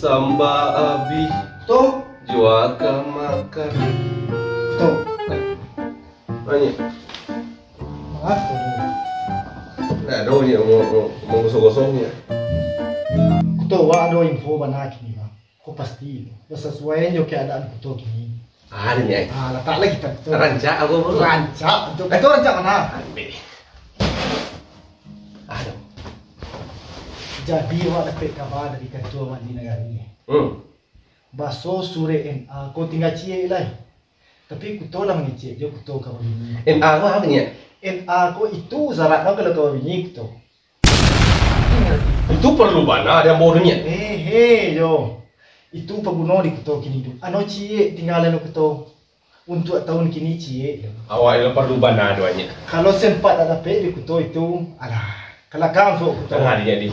samba abi Betul? juaga makan. Betul. Nanya, Maaf tuh. nggak ada ni mau gosok-gosoknya. Betul, wah ada info benar kini bang. Kau pasti. Sesuai dengan keadaan betul kini. Ada ni. Letak lagi kita betul. Rancak aku baru. Rancak. Itu rancak mana? Ambil. Ada. Jadi awak dapat kabar dari ketua Mandi Negara ini. Baso sure NA, kau tinggal cie lah. Tapi kuto lah mengecek, dia kuto kau ini. NA apa ni? NA kau itu syarat kau kalau kau ini kuto. Itu perlu mana ada bodohnya. Yo. Itu pengguna di kuto kini tu. Ano cie tinggalan kuto. Untuk tahun kini cie. Awak yang perlu mana doanya. Kalau sempat ada dapat di kuto itu, alah. Kalau kau so kuto. Tengah hari jadi.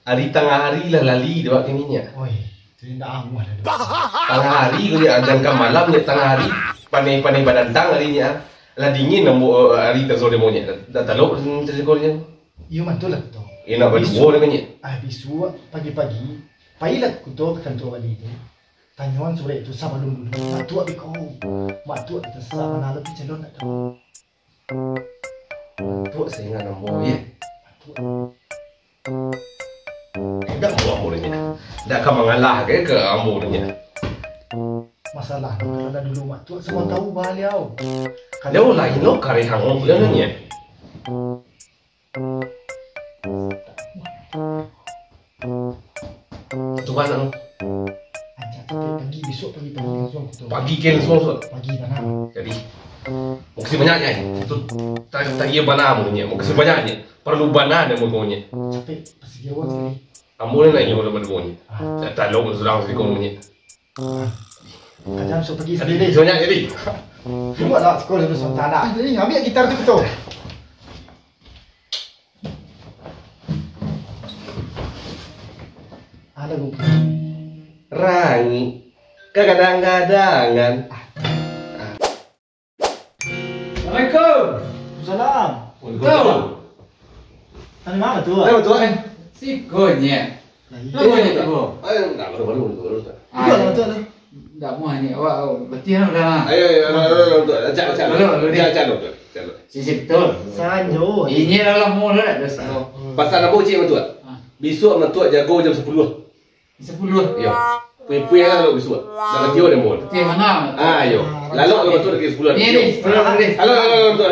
Hari tengah hari lah lali doa kininya. Oi, tu tidak amu ada. Tengah hari kau dia jangka malamnya tengah hari panai-panai badantang harinya. Lah dingin nambo hari tersore maunya. Dah taluk tersekornya. Iyo mantul lah kuto. Ina berdua dengan ni. Bisu pagi-pagi, pailah kuto ke kantor wali itu. Tanyuan sore itu sama dulu. Matua biko. Matua kita sama mana lebih calon tak tahu. Tua saya ingat nambo ya. Matua. Dah mau amornya. Dah kan mengalah ke amornya. Masalah kalau dah dulu matua semua tahu baliau. Kalau lain lo kare hang bulan ni. Tu kan lo. Anjat pagi besok pagi-pagi langsung kuto. Pagi kan semua. Pagi mana? Jadi mesti banyaknya itu tadi bana amornya. Mesti banyaknya. Perlu bana ada motonya. Capek pasti dia awak sekali. Amornya nak yang mana motonya. Tak tahu sudah mesti kononya. Kajam so pergi Jadi sendiri. banyak jadi. Cuma lah sekolah dulu tak ada. Jadi ambil gitar tu kuto. Ada lu. Rangi kadang-kadangan. Assalamualaikum. Salam. Betul. Tadi mana tu? Ayo betul kan? Sikonya. Ini tak boleh. Ayo tak baru. Iya lah betul lah. Tak mau ni awak betul dah. Ayo betul. Cak betul. Sisi betul. Sanyo. Ini dalam mall dah dah. Pasal apa cik betul? Besok mentua jago jam 10. 10. Ya. Punya kan lo besok. Dah kau dah mall. Betul mana? Ayo. Lalu kalau betul lagi 10. Ni 10 ni. Halo betul.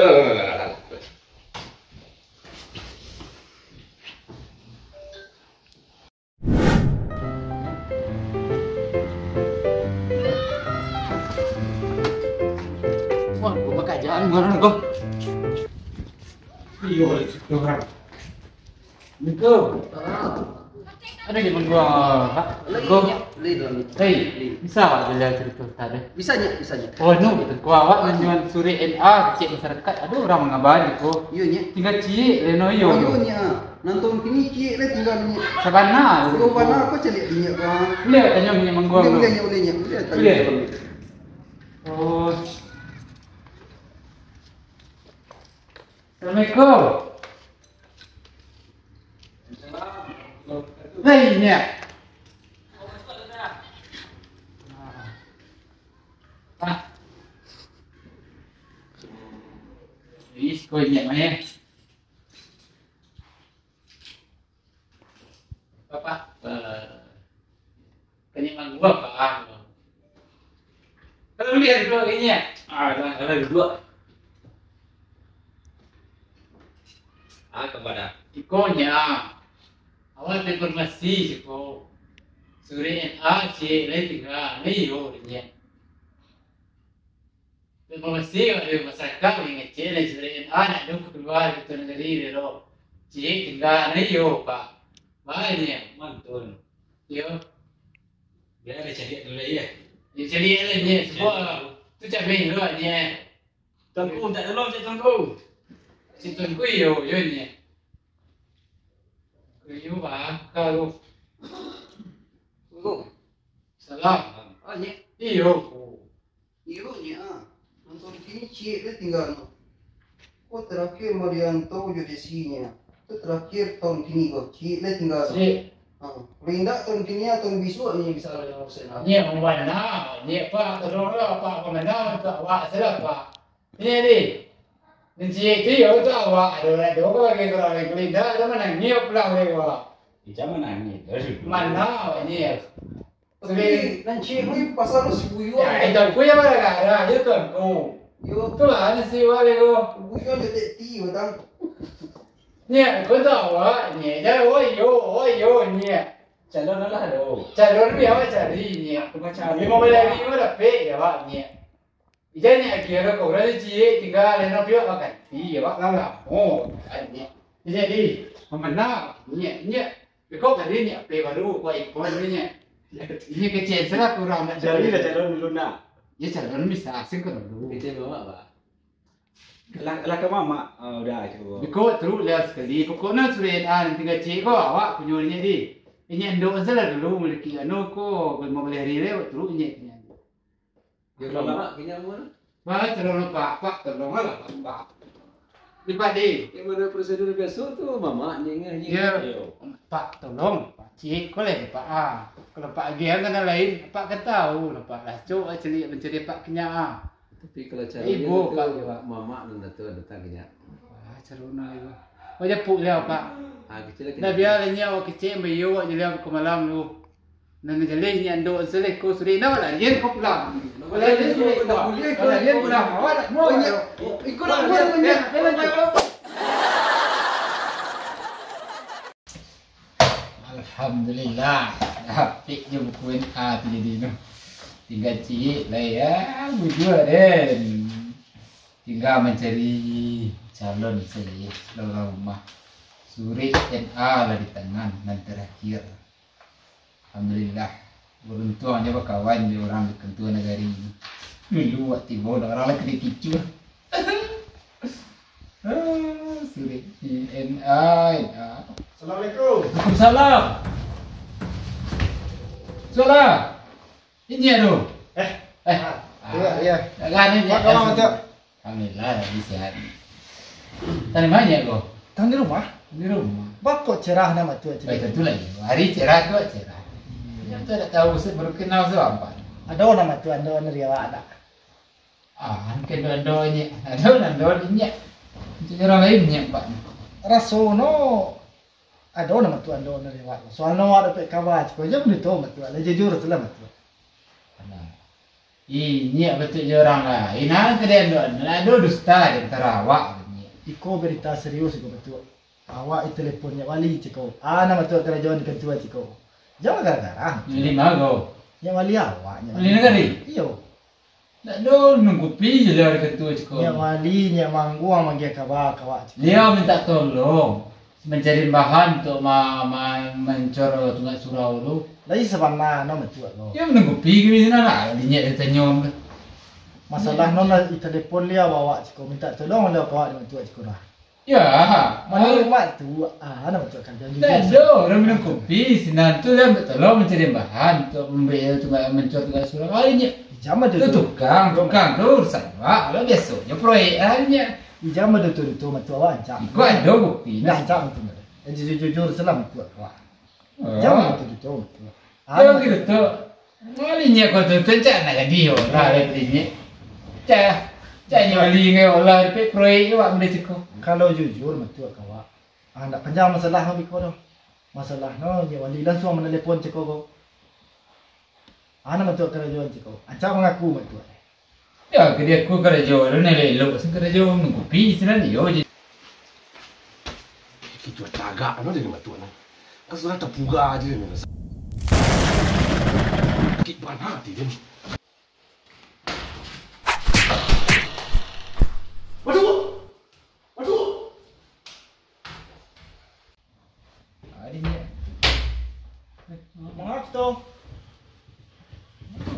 Wah, gua pakai jalan mana kau? Iyo, orang. Nico. Ada di mana gua? Go. Hei, bisa tak bila cerita tadi? Bisanya. Oh, no, gua awak menjual suri NA cek masyarakat. Ada orang mengabari ko. Iyo nya. Tinggal cik leno yo. Iyo nya. Nonton kini cik le tinggal nya. Sabana. Yo bana aku celik nya bang. Boleh tanya punya mangguang. Boleh nya. Boleh. Oh. Assalamualaikum. Hei, nya. Ah. Is kau nya mana? Bapak, kenyang gua apa? Kalau lihat dua ini ya, ada dua. Kepada Ikonya, awal informasi siko, suri NA C tiga, ni yo ni. Informasi ada masyarakat yang ngecek ni suri NA nak dong keluar gitu negeri dero. C tiga ni yo pak, banyak mantul. Yo, Dia ada cari dulu ya. dia cari ni semua tu cak main dulu ni. Tunggu tak tolong cak tunggu. Situ ku yo ni. Kuyu ba kalau salam. Ah nya. Iyo. Iyo nya. Nonton kini cik le tinggal. Kau terakhir Marianto jadi sinya. Itu terakhir tahun kini kau cik le tinggal. Si Rinda tahun kini tahun bisu ni bisa ada yang usaha. Nye mana? Nye pak tolong lah pak mana tak awak salah pak. Nye ni. Nanti itu yo tak awak ada kau lagi kalau lagi kelinda ada mana nye pulang lagi awak. Di zaman ni. Mana nye. Tapi nanti ni pasal lu si buyu. Ya itu aku yang mana ada itu aku. Yo Tu lah ni si wale ko. buyu ada ti betul. Nye aku tak awak nye. Jadi yo nye. Calon lah do. Calon dia awak cari nye. Ni mau lagi yo dah pe ya awak nye. Jadi akhirnya kau rasa cie tinggal lena pihak makan. Iya pak lah. Oh, nye. Jadi mana nye. Kau tadi nye pe baru kau ikut nye. Ini kecil salah kurang nak Jadi dah calon dulu nak. Ya calon bisa asing kan dulu. Kita bawa apa? Lah ke mama. Udah cukup. Kau terus lihat sekali. Pokoknya sudah nanti kecil kau awak punyanya di. Ini endo salah dulu memiliki anu kau mau beli hari lewat terus ini. Dia lama kini umur. Wah calon pak tolonglah pak. Lipat di. Yang mana prosedur biasa tu mama nyengah. Ya. Pak tolong. Pak cik kau lagi pak Kalau pak gian kan lain. Pak kan tahu. Pak lah coba mencari pak kenyang. Tapi kalau cara Ibu, itu, Pak. mama dan tu datang kenya. Wah caruna itu. Wajah puk liau pak. Kecil Dah biar lenya awak kecil bayu awak jadi ke malam tu. Nang jadi ni ando selek ko suri na wala yen ko pulang. Wala yen ko pulang. Wala yen pulang. Awak nak mau. Ikut aku punya. Alhamdulillah. Apik je buku NA tu jadi tu. Tinggal cik lah ya. Berdua den. Tinggal mencari calon saya dalam rumah. Suri NA lah di tangan dan terakhir. Alhamdulillah. Beruntung aja kawan di orang di Kentua Negari ini. Dulu waktu tiba orang lagi kicu. Suri NA. Assalamualaikum. Waalaikumsalam. Salah. Ini aduh. Iya. Kan ini. Kalau macam Alhamdulillah bisa. Tadi mana kau? tahun di rumah. Di rumah. Bakok cerah nama tu Baik tentu lagi. Hari cerah tu cerah. Yang tu tak tahu baru kenal siapa. Ada orang nama tu anda riawa ada. Mungkin doanya. Ada doanya. Itu orang lainnya pak. Rasono ada nama tu anda riawa. Soalnya ada pek kawan. Kau je boleh tahu matu. Ada jujur tu lah matu. Ini betul je orang lah. Ini ada dusta di antara awak. Iko berita serius iko betul. Awak itu teleponnya wali ciko. Nama tu kerajaan ketua ciko. Jangan gara-gara. Ini mago. Yang wali awaknya. Wali negari. Iyo. Tak ada nunggu pi je lah ketua ciko. Yang wali yang mangguang manggil kawa ciko. Dia minta tolong mencari bahan untuk mencor tunggak surau tu. Lagi sebenarnya nama tu aku. Dia menunggu pi ke sana lah. Dia tanya. Masalah nona itu telepon dia bawa ciko minta tolong dia kawa dengan tu ciko lah. Ya. Mana rumah tu nama tu kan janji. Tak ada. Orang minum kopi. Sinan tu dia minta tolong mencari bahan untuk membeli tunggak mencor tunggak surau. Ini Ijama tu tu. tukang tu urusan awak. Kalau biasanya proyek hanya. Ijama tu matu awak ancam. Kau ada bukti. Dah ancam tu. Jadi jujur selam tu awak. Oh. Ijama tu. Dia gitu. Walinya kau tu cak nak dia lah lepas cak wali ngai olah pe proyek awak boleh cukup. Kalau jujur matu awak. Nak panjang masalah kau biko dah. Masalah no dia wali langsung menelepon ceko kau. Matu kerajaan ceko. Ancam mengaku matu. Ya kerja aku kerja orang ni lelok sen kerja nunggu pi sana dia je. Kita tagak ano dia matu ano. Kasu tak puga aja ni. Sakit bukan hati dia. Waduh. Adinya. Maaf tu.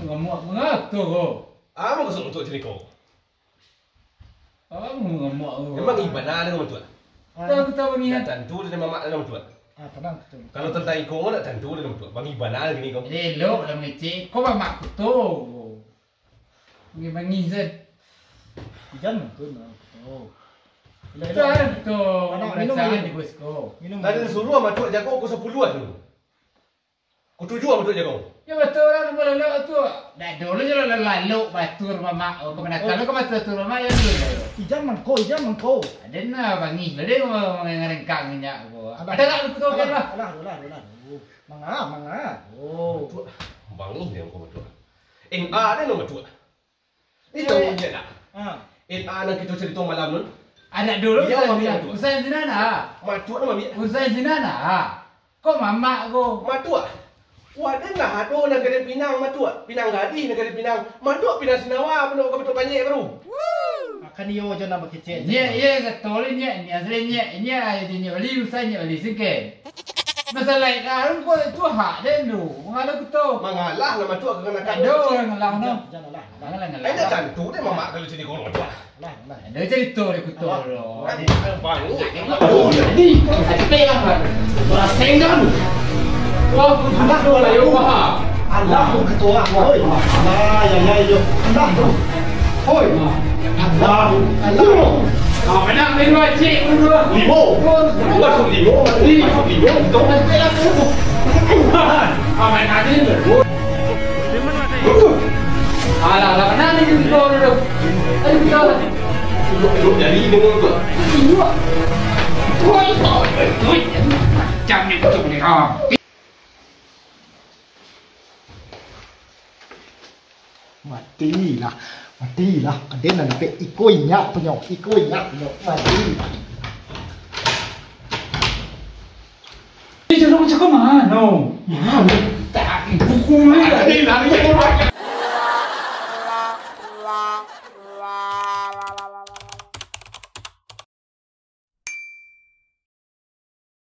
Mengamak tu kau. Apa kau untuk sini kau? Mengamak tu. Memang ibana dengan matu. Tahu tahu ni. Tentu dengan mama dengan matu. Tenang tu. Kalau tentang iko nak tentu dengan matu. Bang ibana gini kau. Lelok dalam ni kau mamak aku tu. Ni mangi zat. Jangan tu. Oh. Betul tu. Minum Perasaan di bos kau. Minum. Tadi suruh matu jago aku 10 tu. Betul juga betul je kau. Ya betul lah lalu tu. Dah dulu je lalu batur mama. Oh kemana kalau kau batur mama ya dulu. Ijam mangko. Ada na bangi. Ada mengarengkang nya ko. Ada tak lu tu kan lah. Alah. Manga. Oh. Bangi dia kau betul. NA dia nombor 2. Ni tahu je tak? NA nak kita cerita malam nun. Ada dulu Ya, mami ada. usai zinana. Matua nama mi. Usai zinana. Kau mama ko. Matua. Wadah nak hado negara Pinang matua. Pinang Gading negara Pinang. Matua Pinang Sinawa penuh ke betul banyak baru. Makan yo je nama kecil. Ye katolin ye aslinya ye ayatnya wali usai wali sikit. Masalah dah kau tu hak dan tu. Mengalah kita. Mengalah nama matua kekenakan. Ada orang ngalah no. Janganlah. Ada cantu dia mamak kalau jadi kau matua. Lah. Ada cerita dia kutu lo. Bangi. Jadi, apa yang orang senggan? Wah, alah dua lah yo wah. Allah ketua. Oi. Ya yo. Allah tu. Oi. Allah. Kau menang ni dua cik dua. Limo. Masuk limo. Itu. Kau main hadin tu. Alah, menang ni kita dulu. Ayo kita. Lu jadi dengan tu. Woi, jam ni betul ni. Matilah. Kadang nak dapat ikoinya penyok. Mati. Ini jangan macam mana? No. Tak, buku ni. Lari.